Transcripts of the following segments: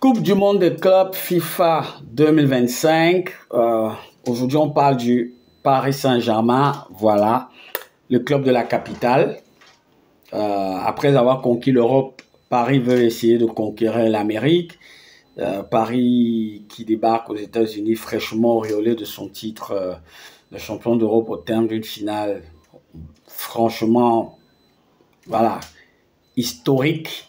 Coupe du monde des clubs FIFA 2025. Aujourd'hui, on parle du Paris Saint-Germain. Voilà, le club de la capitale. Après avoir conquis l'Europe, Paris veut essayer de conquérir l'Amérique. Paris qui débarque aux États-Unis fraîchement auréolé de son titre de champion d'Europe au terme d'une finale franchement, voilà, historique.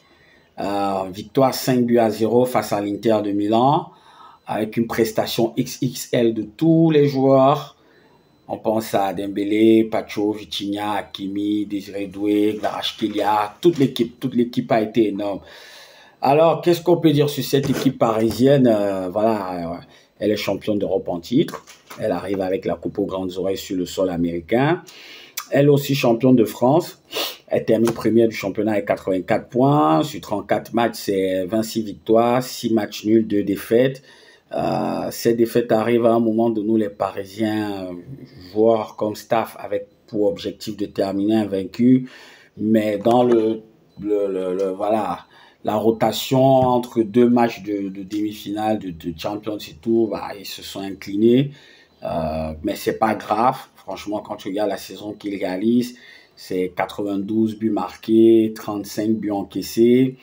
Victoire 5-0 face à l'Inter de Milan, avec une prestation XXL de tous les joueurs. On pense à Dembélé, Pacho, Vitinha, Hakimi, Désiré Doué, Kvaratskhelia. Toute l'équipe a été énorme. Alors, qu'est-ce qu'on peut dire sur cette équipe parisienne? Voilà, elle est championne d'Europe en titre. Elle arrive avec la coupe aux grandes oreilles sur le sol américain. Elle aussi championne de France. Elle termine première du championnat avec 84 points. Sur 34 matchs, c'est 26 victoires, 6 matchs nuls, 2 défaites. Ces défaites arrivent à un moment de nous, les Parisiens, joueurs comme staff, avec pour objectif de terminer invaincu. Mais dans voilà, la rotation entre deux matchs de demi-finale, de Champions et tout, bah, ils se sont inclinés. Mais c'est pas grave. Franchement, quand tu regardes la saison qu'ils réalisent, c'est 92 buts marqués, 35 buts encaissés.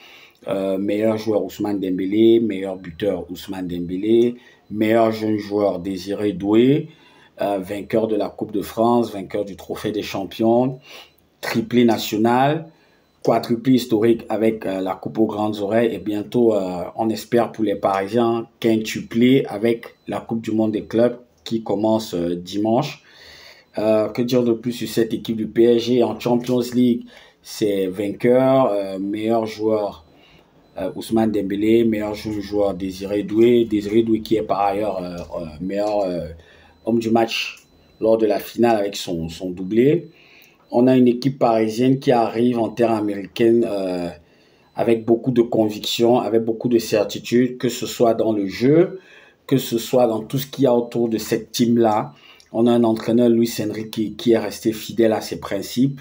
Meilleur joueur Ousmane Dembélé, meilleur buteur Ousmane Dembélé, meilleur jeune joueur Désiré Doué, vainqueur de la Coupe de France, vainqueur du Trophée des Champions, triplé national, quadruplé historique avec la Coupe aux grandes oreilles et bientôt, on espère pour les Parisiens, quintuplé avec la Coupe du monde des clubs qui commence dimanche. Que dire de plus sur cette équipe du PSG en Champions League? C'est vainqueur, meilleur joueur Ousmane Dembélé, meilleur joueur Désiré Doué qui est par ailleurs meilleur homme du match lors de la finale avec son doublé. On a une équipe parisienne qui arrive en terre américaine avec beaucoup de conviction, avec beaucoup de certitude, que ce soit dans le jeu, que ce soit dans tout ce qu'il y a autour de cette team-là. On a un entraîneur, Luis Enrique, qui est resté fidèle à ses principes,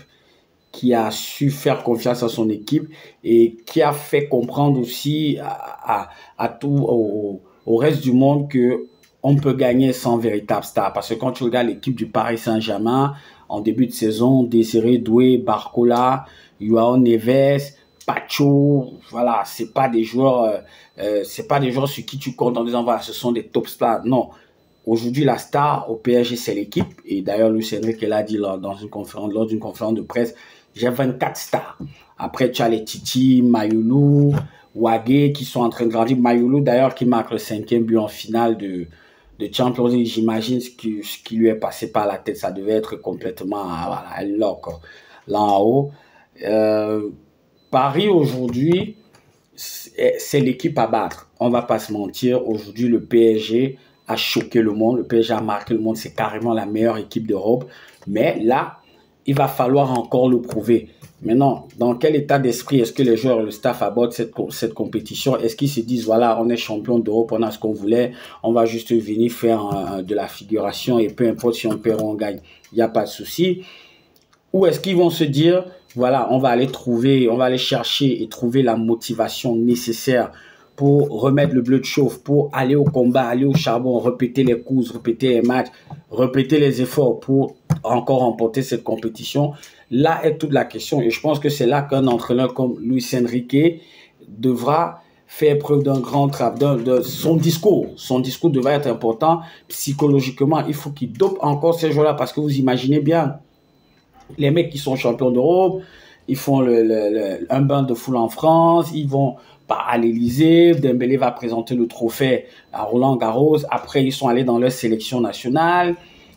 qui a su faire confiance à son équipe et qui a fait comprendre aussi à tout, au reste du monde que on peut gagner sans véritable star. Parce que quand tu regardes l'équipe du Paris Saint-Germain, en début de saison, Désiré Doué, Barcola, João Neves, Pacho, voilà, c'est pas des joueurs sur qui tu comptes en disant voilà, ce sont des top stars. Non. Aujourd'hui, la star au PSG, c'est l'équipe. Et d'ailleurs, Luis Enrique l'a dit lors d'une conférence de presse, j'ai 24 stars. Après, tu as les Titi, Mayulu, Wagué qui sont en train de grandir. Mayulu, d'ailleurs, qui marque le 5e but en finale de Champions League. J'imagine ce qui lui est passé par la tête. Ça devait être complètement voilà, un lock là en haut. Paris, aujourd'hui, c'est l'équipe à battre. On ne va pas se mentir. Aujourd'hui, le PSG a choqué le monde. Le PSG a marqué le monde. C'est carrément la meilleure équipe d'Europe. Mais là, il va falloir encore le prouver. Maintenant, dans quel état d'esprit est-ce que les joueurs et le staff abordent cette compétition? Est-ce qu'ils se disent, voilà, on est champion d'Europe, on a ce qu'on voulait, on va juste venir faire de la figuration et peu importe si on perd ou on gagne, il n'y a pas de souci. Ou est-ce qu'ils vont se dire, voilà, on va aller chercher et trouver la motivation nécessaire pour remettre le bleu de chauffe, pour aller au combat, aller au charbon, répéter les courses, répéter les matchs, répéter les efforts pour encore remporter cette compétition. Là est toute la question et je pense que c'est là qu'un entraîneur comme Luis Enrique devra faire preuve d'un grand travail, de son discours. Son discours devra être important psychologiquement. Il faut qu'il dope encore ces joueurs-là parce que vous imaginez bien, les mecs qui sont champions d'Europe, ils font un bain de foule en France, ils vont à l'Élysée, Dembélé va présenter le trophée à Roland-Garros, après ils sont allés dans leur sélection nationale,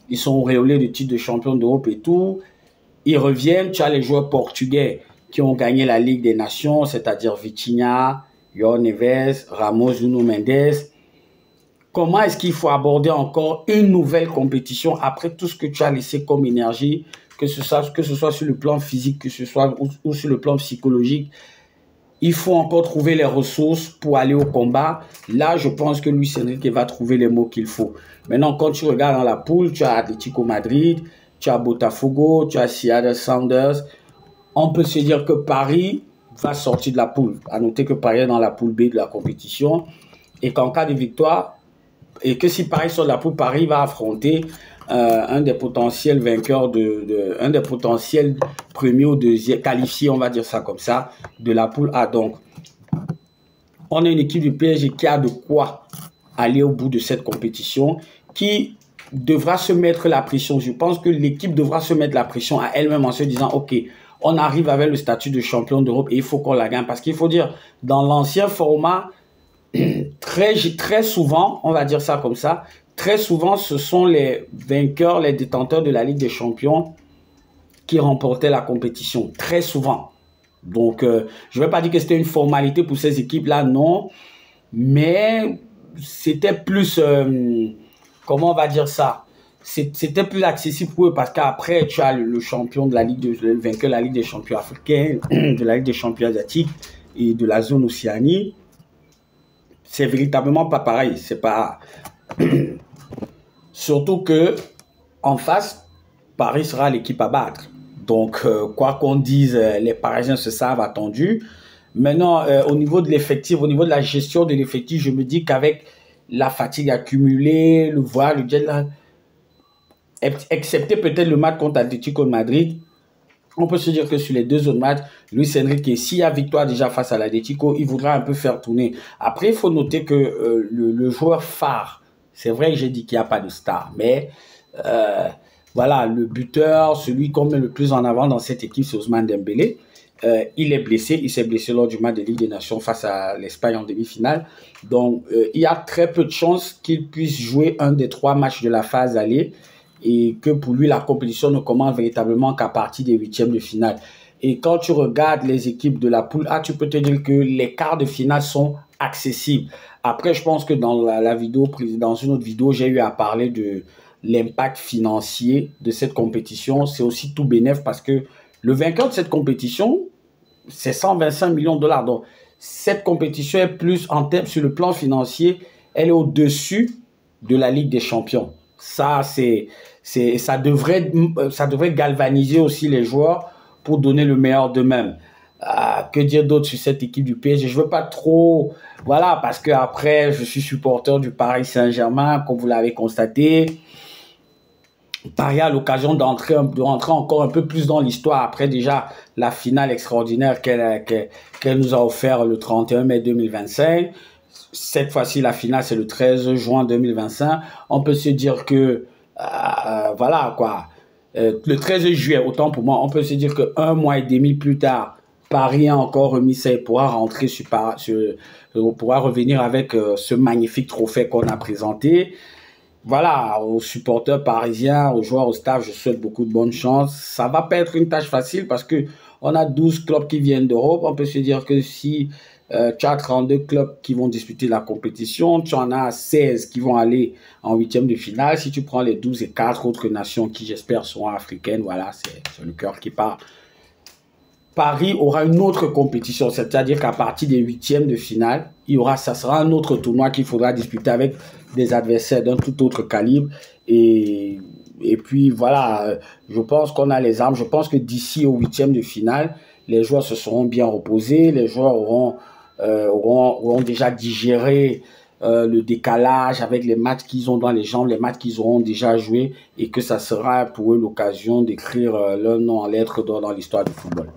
ils sont auréolés de titre de champion d'Europe et tout, ils reviennent, tu as les joueurs portugais qui ont gagné la Ligue des Nations, c'est-à-dire Vitinha, João Neves, Ramos, Nuno Mendes. Comment est-ce qu'il faut aborder encore une nouvelle compétition après tout ce que tu as laissé comme énergie, que ce soit sur le plan physique, que ce soit ou sur le plan psychologique? Il faut encore trouver les ressources pour aller au combat. Là, je pense que Luis Enrique va trouver les mots qu'il faut. Maintenant, quand tu regardes dans la poule, tu as Atlético Madrid, tu as Botafogo, tu as Seattle Sounders. On peut se dire que Paris va sortir de la poule. À noter que Paris est dans la poule B de la compétition et qu'en cas de victoire, et que si Paris sort de la poule, Paris va affronter un des potentiels vainqueurs, un des potentiels premiers ou deuxième, qualifiés, on va dire ça comme ça, de la poule A. Donc, on a une équipe du PSG qui a de quoi aller au bout de cette compétition, qui devra se mettre la pression. Je pense que l'équipe devra se mettre la pression à elle-même en se disant, OK, on arrive avec le statut de champion d'Europe et il faut qu'on la gagne. Parce qu'il faut dire, dans l'ancien format, très souvent, on va dire ça comme ça, très souvent, ce sont les vainqueurs, les détenteurs de la Ligue des Champions qui remportaient la compétition. Très souvent. Donc, je ne vais pas dire que c'était une formalité pour ces équipes-là, non. Mais c'était plus, comment on va dire ça? C'était plus accessible pour eux parce qu'après, tu as le champion de la Ligue, le vainqueur de la Ligue des champions africains, de la Ligue des champions asiatiques et de la zone Océanie. C'est véritablement pas pareil. C'est pas. Surtout que, en face, Paris sera l'équipe à battre. Donc, quoi qu'on dise, les Parisiens se savent attendus. Maintenant, au niveau de l'effectif, au niveau de la gestion de l'effectif, je me dis qu'avec la fatigue accumulée, le jet lag, excepté peut-être le match contre Atlético de Madrid, on peut se dire que sur les deux autres matchs, Luis Enrique, s'il y a victoire déjà face à l'Atlético, il voudra un peu faire tourner. Après, il faut noter que le joueur phare, c'est vrai que j'ai dit qu'il n'y a pas de star, mais voilà, le buteur, celui qu'on met le plus en avant dans cette équipe, c'est Ousmane Dembélé. Il est blessé, il s'est blessé lors du match de Ligue des Nations face à l'Espagne en demi-finale. Donc, il y a très peu de chances qu'il puisse jouer un des 3 matchs de la phase aller et que pour lui, la compétition ne commence véritablement qu'à partir des 8e de finale. Et quand tu regardes les équipes de la poule A, tu peux te dire que les quarts de finale sont accessibles. Après, je pense que dans la vidéo, dans une autre vidéo, j'ai eu à parler de l'impact financier de cette compétition. C'est aussi tout bénef parce que le vainqueur de cette compétition, c'est 125 millions de dollars. Donc, cette compétition est plus en termes sur le plan financier, elle est au-dessus de la Ligue des Champions. Ça, ça devrait galvaniser aussi les joueurs pour donner le meilleur d'eux-mêmes. Que dire d'autre sur cette équipe du PSG? Je veux pas trop, voilà, parce que après, je suis supporter du Paris Saint-Germain, comme vous l'avez constaté. Paris a l'occasion de rentrer encore un peu plus dans l'histoire après déjà la finale extraordinaire qu'elle nous a offert le 31 mai 2025. Cette fois-ci, la finale, c'est le 13 juin 2025. On peut se dire que, voilà quoi, le 13 juillet, autant pour moi, on peut se dire qu'un mois et demi plus tard, Paris a encore remis ça et pourra rentrer pourra revenir avec ce magnifique trophée qu'on a présenté. Voilà, aux supporters parisiens, aux joueurs, au staff, je souhaite beaucoup de bonne chance. Ça va pas être une tâche facile parce que on a 12 clubs qui viennent d'Europe. On peut se dire que si tu as 32 clubs qui vont disputer la compétition, tu en as 16 qui vont aller en 8e de finale. Si tu prends les 12 et 4 autres nations qui, j'espère, seront africaines, voilà, c'est le cœur qui part. Paris aura une autre compétition, c'est-à-dire qu'à partir des 8e de finale, ça sera un autre tournoi qu'il faudra disputer avec des adversaires d'un tout autre calibre. Et puis voilà, je pense qu'on a les armes. Je pense que d'ici au 8e de finale, les joueurs se seront bien reposés, les joueurs auront déjà digéré le décalage avec les matchs qu'ils ont dans les jambes, les matchs qu'ils auront déjà joués et que ça sera pour eux l'occasion d'écrire leur nom en lettres d'or dans l'histoire du football.